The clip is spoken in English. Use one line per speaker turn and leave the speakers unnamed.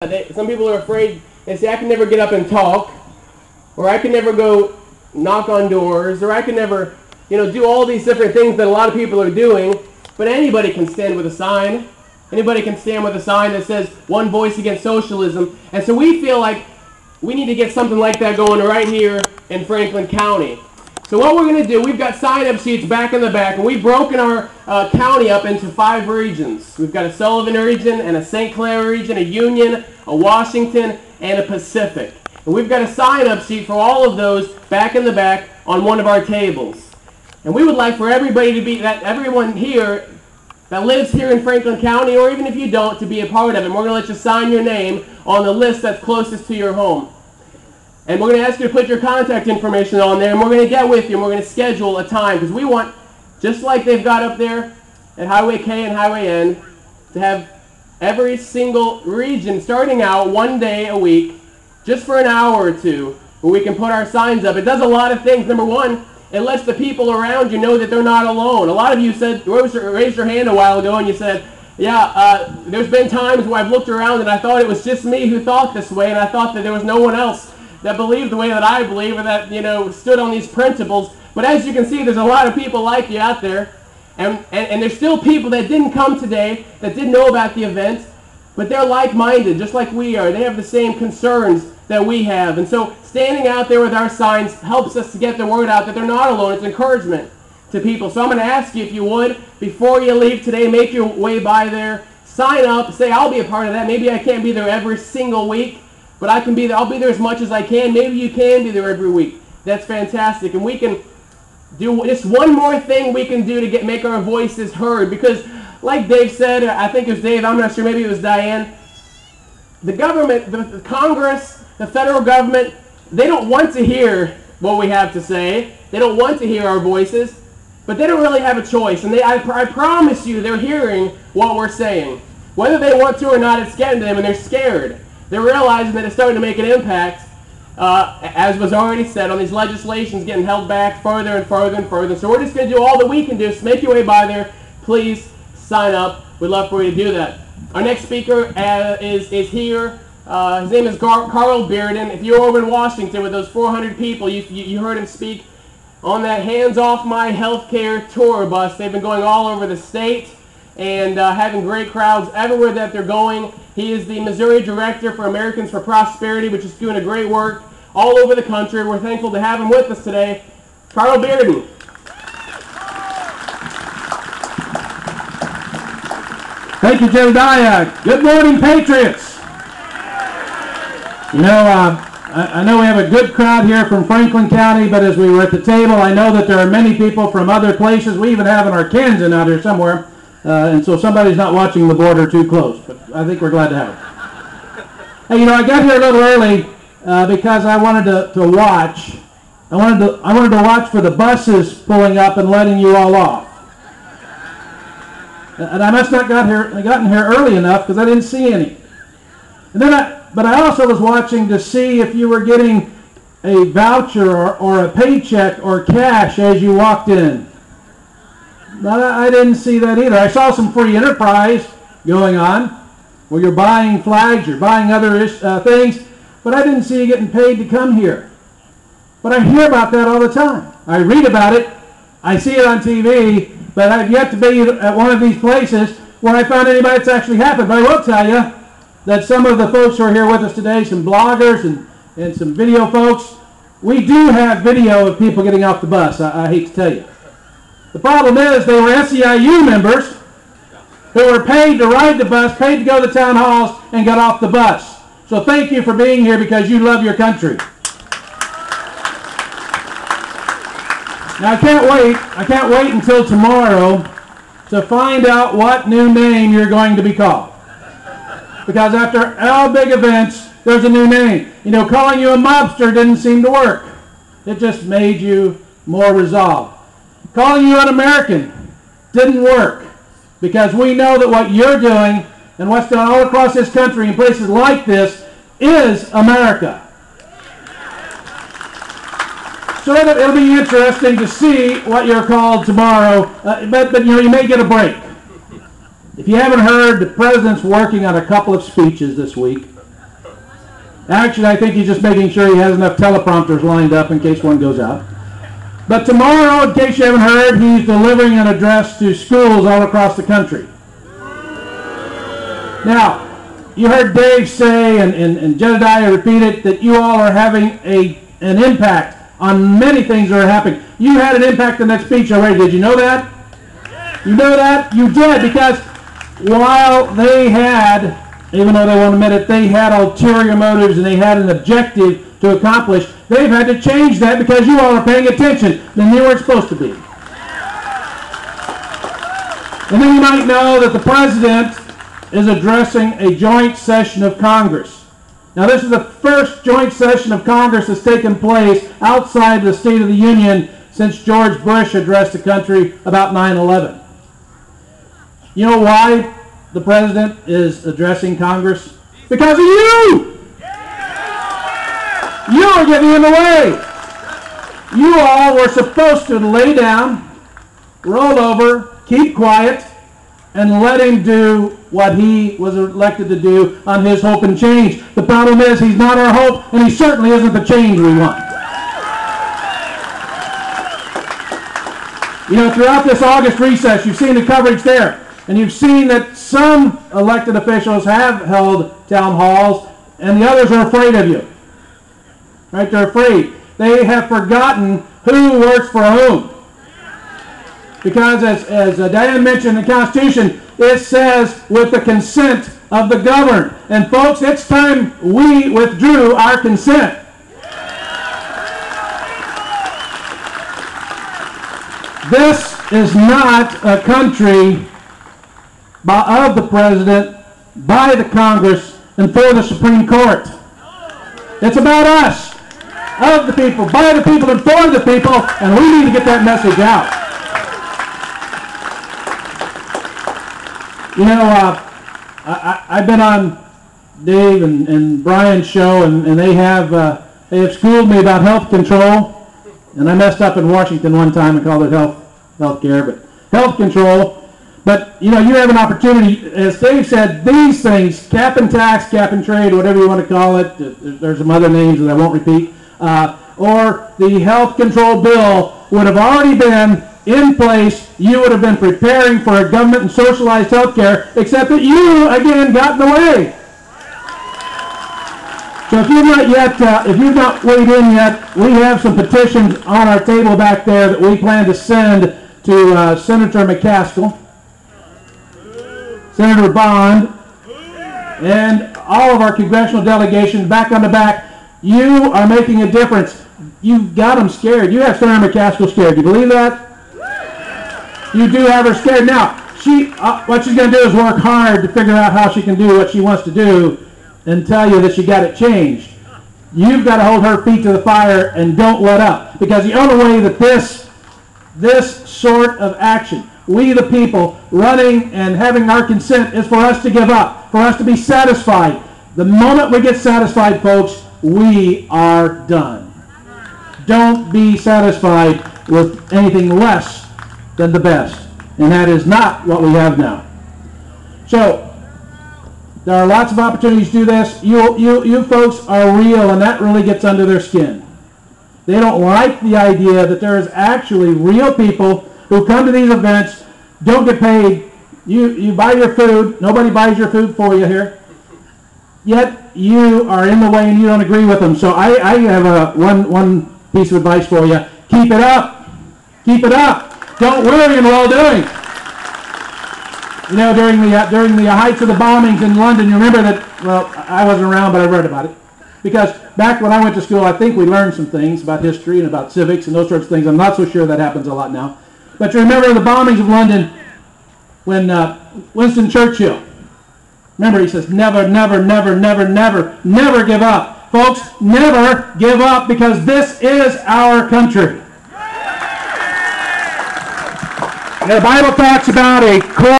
Some people are afraid. They say, I can never get up and talk, or I can never go knock on doors, or I can never, do all these different things that a lot of people are doing. But anybody can stand with a sign. Anybody can stand with a sign that says, "One voice against socialism." And so we feel like we need to get something like that going right here in Franklin County. So what we're going to do, we've got sign-up sheets back in the back, and we've broken our county up into 5 regions. We've got a Sullivan region, and a St. Clair region, a Union, a Washington, and a Pacific. And we've got a sign-up sheet for all of those back in the back on one of our tables. And we would like for everybody to be, everyone here that lives here in Franklin County, or even if you don't, to be a part of it. And we're going to let you sign your name on the list that's closest to your home. And we're going to ask you to put your contact information on there, and we're going to get with you, and we're going to schedule a time, because we want, just like they've got up there at Highway K and Highway N, to have every single region starting out one day a week, just for an hour or two, where we can put our signs up. It does a lot of things. Number one, it lets the people around you know that they're not alone. A lot of you said, raised your hand a while ago, and you said, yeah, there's been times where I've looked around and I thought it was just me who thought this way, and I thought that there was no one else that believed the way that I believe, or that, stood on these principles. But as you can see, there's a lot of people like you out there. And there's still people that didn't come today, that didn't know about the event, but they're like-minded, just like we are. They have the same concerns that we have. And so standing out there with our signs helps us to get the word out that they're not alone. It's encouragement to people. So I'm going to ask you, if you would, before you leave today, make your way by there, sign up, say, I'll be a part of that. Maybe I can't be there every single week, but I can be there. I'll be there as much as I can. Maybe you can be there every week. That's fantastic. And we can do just one more thing we can do to make our voices heard. Because like Dave said, I think it was Dave, I'm not sure, maybe it was Diane, the government, the Congress, the federal government, they don't want to hear what we have to say. They don't want to hear our voices, but they don't really have a choice. And I promise you, they're hearing what we're saying. Whether they want to or not, it's getting to them, and they're scared. They're realizing that it's starting to make an impact, as was already said, on these legislations getting held back further and further and further. So we're just going to do all that we can do. So make your way by there. Please sign up. We'd love for you to do that. Our next speaker is here. His name is Carl Bearden. If you're over in Washington with those 400 people, you heard him speak on that Hands Off My Healthcare tour bus. They've been going all over the state and having great crowds everywhere that they're going. He is the Missouri Director for Americans for Prosperity, which is doing a great work all over the country. We're thankful to have him with us today. Carl Bearden.
Thank you, Jedediah. Good morning, Patriots. I know we have a good crowd here from Franklin County, but as we were at the table, I know that there are many people from other places. We even have an Arkansan out here somewhere. And so somebody's not watching the border too close, but I think we're glad to have it. Hey, I got here a little early because I wanted to watch. I wanted to watch for the buses pulling up and letting you all off. And I must not gotten here early enough because I didn't see any. And then but I also was watching to see if you were getting a voucher or a paycheck or cash as you walked in. But I didn't see that either. I saw some free enterprise going on where you're buying flags, you're buying other things, but I didn't see you getting paid to come here. But I hear about that all the time. I read about it, I see it on TV, but I've yet to be at one of these places where I found anybody that's actually happened. But I will tell you that some of the folks who are here with us today, some bloggers and some video folks, we do have video of people getting off the bus, I hate to tell you. The problem is they were SEIU members who were paid to ride the bus, paid to go to town halls, and got off the bus. So thank you for being here because you love your country. Now I can't wait until tomorrow to find out what new name you're going to be called. Because after all big events, there's a new name. Calling you a mobster didn't seem to work. It just made you more resolved. Calling you an American didn't work because we know that what you're doing and what's done all across this country in places like this is America. So it'll be interesting to see what you're called tomorrow, but you may get a break. If you haven't heard, the president's working on a couple of speeches this week. Actually, I think he's just making sure he has enough teleprompters lined up in case one goes out. But tomorrow, in case you haven't heard, he's delivering an address to schools all across the country. Now, you heard Dave say, and Jedediah repeat it, that you all are having an impact on many things that are happening. You had an impact in that speech already. Did you know that? You know that? You did, because while they had, even though they won't admit it, they had ulterior motives and they had an objective to accomplish, they've had to change that because you all are paying attention than they were supposed to be. And then you might know that the President is addressing a joint session of Congress. Now, this is the first joint session of Congress that's taken place outside the State of the Union since George Bush addressed the country about 9/11. You know why the President is addressing Congress? Because of you! You are getting in the way. You all were supposed to lay down, roll over, keep quiet, and let him do what he was elected to do on his hope and change. The problem is he's not our hope, and he certainly isn't the change we want. You know, throughout this August recess, you've seen the coverage there, and you've seen that some elected officials have held town halls, and the others are afraid of you. Right? They're afraid. They have forgotten who works for whom. Because as Diane mentioned in the Constitution, it says with the consent of the governed. And folks, it's time we withdrew our consent. This is not a country of the President, by the Congress, and for the Supreme Court. It's about us, of the people, by the people, and for the people, and we need to get that message out. You know, I've been on Dave and Brian's show, and they have schooled me about health control, and I messed up in Washington one time and called it health care, but health control. But, you know, you have an opportunity, as Dave said, these things, cap and tax, cap and trade, whatever you want to call it, there's some other names that I won't repeat, or the health control bill would have already been in place. You would have been preparing for a government and socialized health care, except that you, again, got in the way. So if you've not weighed in yet, we have some petitions on our table back there that we plan to send to Senator McCaskill, Senator Bond, and all of our congressional delegations back on the back. You are making a difference. You've got them scared. You have Senator McCaskill scared. Do you believe that? You do have her scared. Now, what she's going to do is work hard to figure out how she can do what she wants to do and tell you that she got it changed. You've got to hold her feet to the fire and don't let up. Because the only way that this sort of action, we the people running and having our consent, is for us to give up, for us to be satisfied. The moment we get satisfied, folks, we are done. Don't be satisfied with anything less than the best. And that is not what we have now. So, there are lots of opportunities to do this. You folks are real, and that really gets under their skin. They don't like the idea that there is actually real people who come to these events, don't get paid. You buy your food. Nobody buys your food for you here. Yet you are in the way and you don't agree with them. So I have one piece of advice for you. Keep it up. Keep it up. Don't worry in well-doing. You know, during the heights of the bombings in London, you remember that, well, I wasn't around, but I read about it. Because back when I went to school, I think we learned some things about history and about civics and those sorts of things. I'm not so sure that happens a lot now. But you remember the bombings of London when Winston Churchill, remember he says, never, never, never, never, never, never give up. Folks, never give up, because this is our country. The Bible talks about a